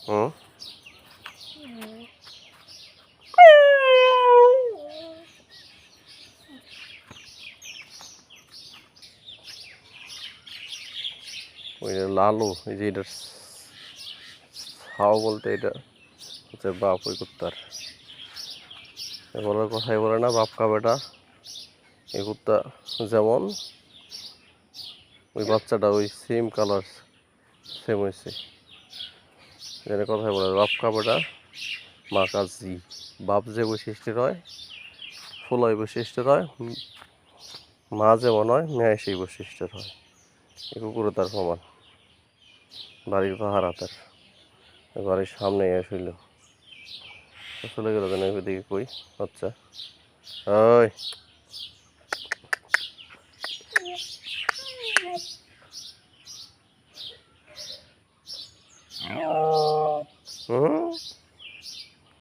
হুম ওই যে লালু, এই যে এটার ছাও বলতে এটা হচ্ছে বাপ ওই কুত্তার। বলার কথাই বলে না, বাপ কা বেটা। এই কুত্তা যেমন ওই বাচ্চাটা ওই সেম কালার, সেম হয়েছে। যেন কথাই বলে বাপ কা বেটা মা কা জি। বাপ যে বৈশিষ্ট্যের হয়, ফুলয় বৈশিষ্ট্যের হয়, মা যেমন হয় মেয়ে সেই বৈশিষ্ট্যের হয়। এই কুকুরও তার প্রমাণ। বাড়ির পাহারা তার, বাড়ির সামনে এসেছিল, চলে গেল যেন ওইদিকে কই। আচ্ছা ওই হুম